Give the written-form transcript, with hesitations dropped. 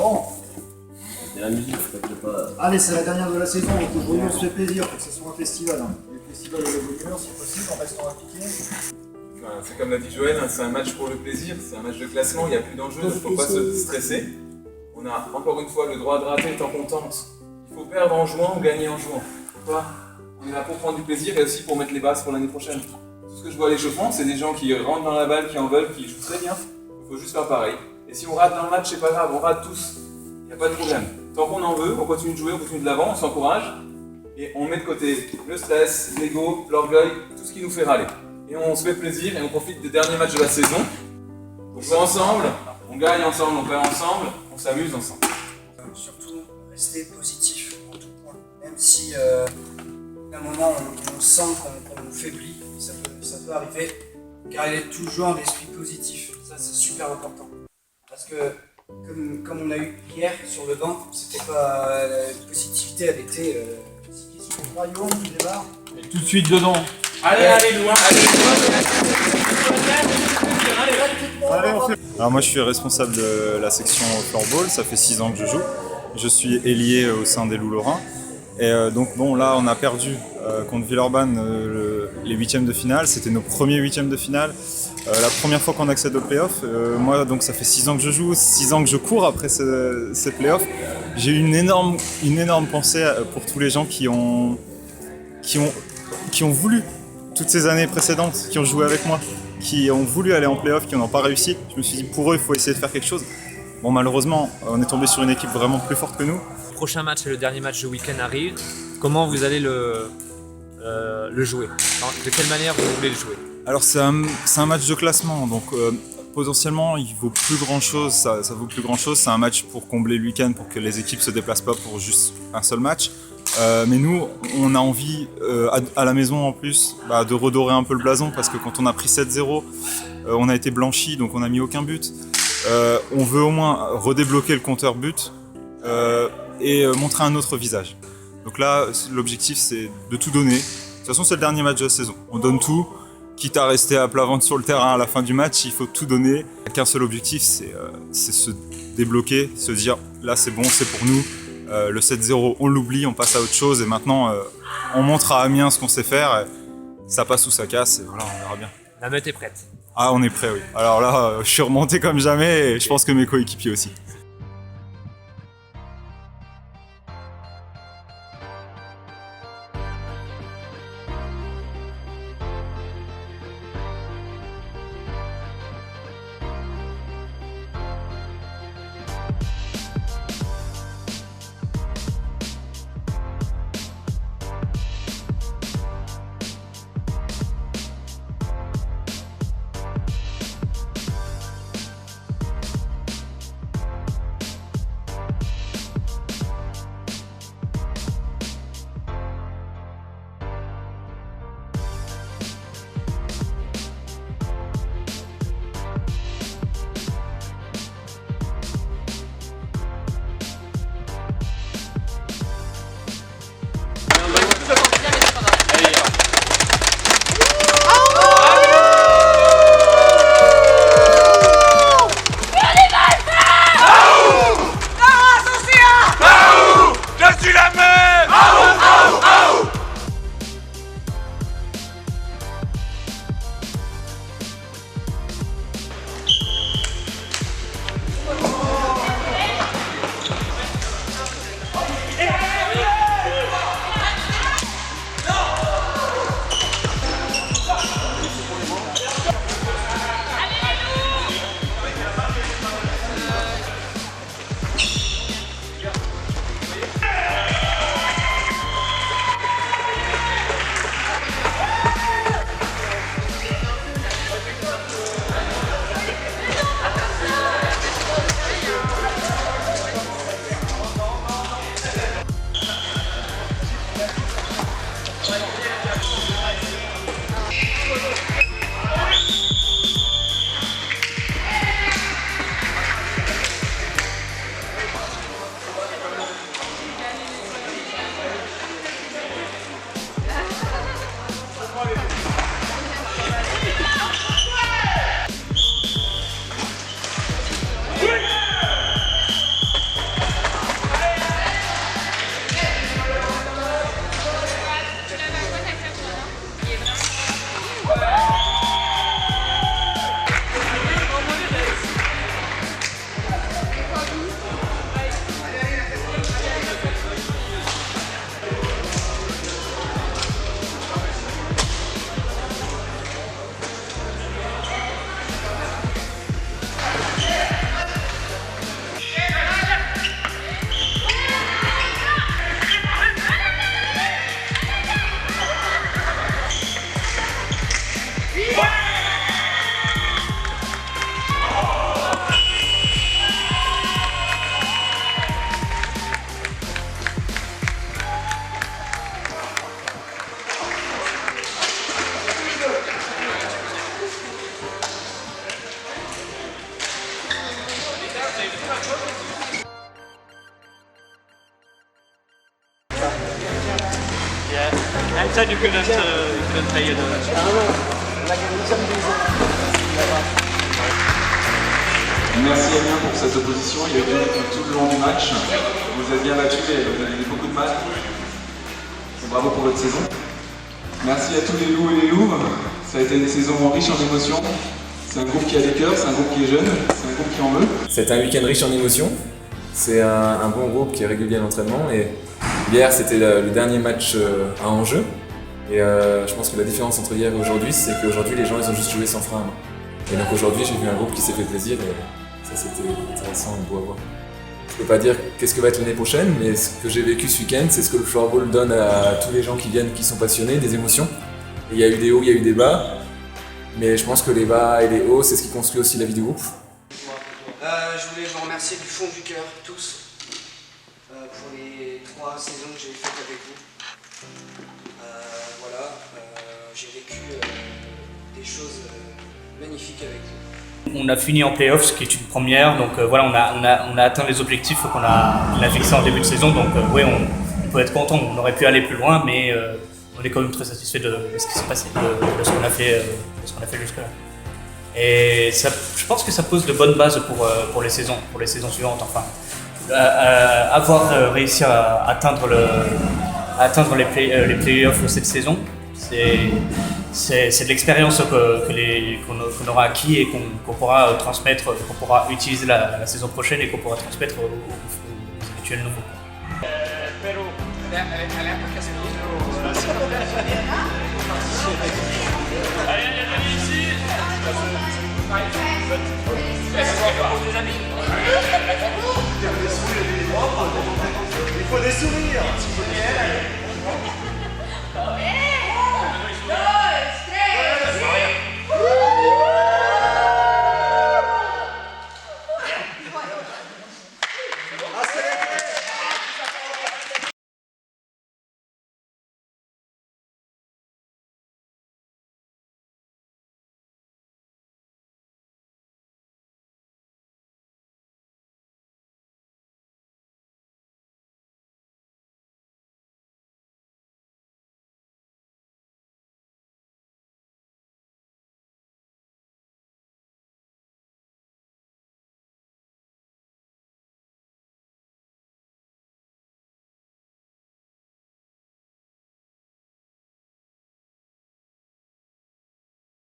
Bon. C'est la musique, pas... Allez, c'est la dernière de la saison, donc aujourd'hui on se fait plaisir, faut que ce soit un festival. Hein. Le festival de la bonne humeur, si possible, en restant impliqué. Enfin, c'est comme l'a dit Joël, hein, c'est un match pour le plaisir, c'est un match de classement, il n'y a plus d'enjeu, il ne faut pas se stresser. On a encore une fois le droit de rater tant qu'on tente. Il faut perdre en jouant ou gagner en jouant. On est là pour prendre du plaisir et aussi pour mettre les bases pour l'année prochaine. Tout ce que je vois à l'échauffement, c'est des gens qui rentrent dans la balle, qui en veulent, qui jouent très bien. Il faut juste faire pareil. Et si on rate dans le match, c'est pas grave, on rate tous. Il n'y a pas de problème. Tant qu'on en veut, on continue de jouer, on continue de l'avant, on s'encourage. Et on met de côté le stress, l'ego, l'orgueil, tout ce qui nous fait râler. Et on se fait plaisir et on profite des derniers matchs de la saison. On joue ensemble, on gagne ensemble, on perd ensemble, on s'amuse ensemble. Surtout, rester positif en tout point. Même si à un moment on sent qu'on nous faiblit, ça peut arriver, garder toujours l'esprit positif. Ça, c'est super important. Parce que, comme on l'a eu hier sur le banc, c'était pas. La positivité, elle était. Mario, tu démarres. Et tout de suite dedans. Allez, loin, Allez, on fait. Alors moi je suis responsable de la section floorball, ça fait 6 ans que je joue. Je suis ailier au sein des Loups Lorrains. Et donc bon là on a perdu contre Villeurbanne les huitièmes de finale, c'était nos premiers huitièmes de finale. La première fois qu'on accède aux playoffs, moi donc ça fait 6 ans que je joue, 6 ans que je cours après ces playoffs. J'ai eu une énorme pensée pour tous les gens qui ont voulu toutes ces années précédentes, qui ont joué avec moi, qui ont voulu aller en playoff, qui n'ont pas réussi. Je me suis dit pour eux il faut essayer de faire quelque chose. Bon malheureusement on est tombé sur une équipe vraiment plus forte que nous. Le prochain match et le dernier match du week-end arrive. Comment vous allez le jouer? De quelle manière vous voulez le jouer? Alors c'est un match de classement, donc potentiellement il vaut plus grand chose, ça vaut plus grand chose, c'est un match pour combler le week-end, pour que les équipes se déplacent pas pour juste un seul match. Mais nous, on a envie, à la maison en plus, de redorer un peu le blason, parce que quand on a pris 7-0, on a été blanchi, donc on n'a mis aucun but. On veut au moins redébloquer le compteur but et montrer un autre visage. Donc là, l'objectif c'est de tout donner. De toute façon, c'est le dernier match de la saison. On donne tout, quitte à rester à plat ventre sur le terrain à la fin du match, il faut tout donner. Il n'y a qu'un seul objectif, c'est se débloquer, se dire là c'est bon, c'est pour nous. Le 7-0, on l'oublie, on passe à autre chose et maintenant on montre à Amiens ce qu'on sait faire. Ça passe ou ça casse et voilà, on verra bien. La meute est prête. Ah, on est prêt, oui. Alors là, je suis remonté comme jamais et je pense que mes coéquipiers aussi. said you couldn't play it. Merci Amiens pour cette opposition, il y a eu du rythme tout le long du match. Vous avez bien battu et vous avez eu beaucoup de mal. Bravo pour votre saison. Merci à tous les loups et les louves. Ça a été une saison riche en émotions. C'est un groupe qui a des cœurs, c'est un groupe qui est jeune, c'est un groupe qui en veut. C'est un week-end riche en émotions. C'est un bon groupe qui est régulier à l'entraînement. Et hier, c'était le dernier match à enjeu. Et je pense que la différence entre hier et aujourd'hui, c'est qu'aujourd'hui, les gens ils ont juste joué sans frein à main. Et donc aujourd'hui, j'ai vu un groupe qui s'est fait plaisir et ça, c'était intéressant et beau à voir. Je peux pas dire qu'est-ce que va être l'année prochaine, mais ce que j'ai vécu ce week-end, c'est ce que le floorball donne à tous les gens qui viennent, qui sont passionnés, des émotions. Et il y a eu des hauts, il y a eu des bas. Mais je pense que les bas et les hauts, c'est ce qui construit aussi la vie du groupe. Je voulais vous remercier du fond du cœur, tous, pour les 3 saisons que j'ai faites avec vous. Voilà, j'ai vécu des choses magnifiques avec vous. On a fini en play-off, ce qui est une première, donc voilà, on a atteint les objectifs qu'on a fixés en début de saison, donc oui, on peut être content, on aurait pu aller plus loin, mais on est quand même très satisfait de ce qui s'est passé, de ce qu'on a fait jusque-là. Et ça, je pense que ça pose de bonnes bases pour les saisons suivantes. Enfin, avoir réussi à atteindre les playoffs cette saison, c'est de l'expérience qu'on aura acquis et qu'on pourra transmettre, qu'on pourra utiliser la saison prochaine et qu'on pourra transmettre aux habituels nouveaux. Il faut des sourires.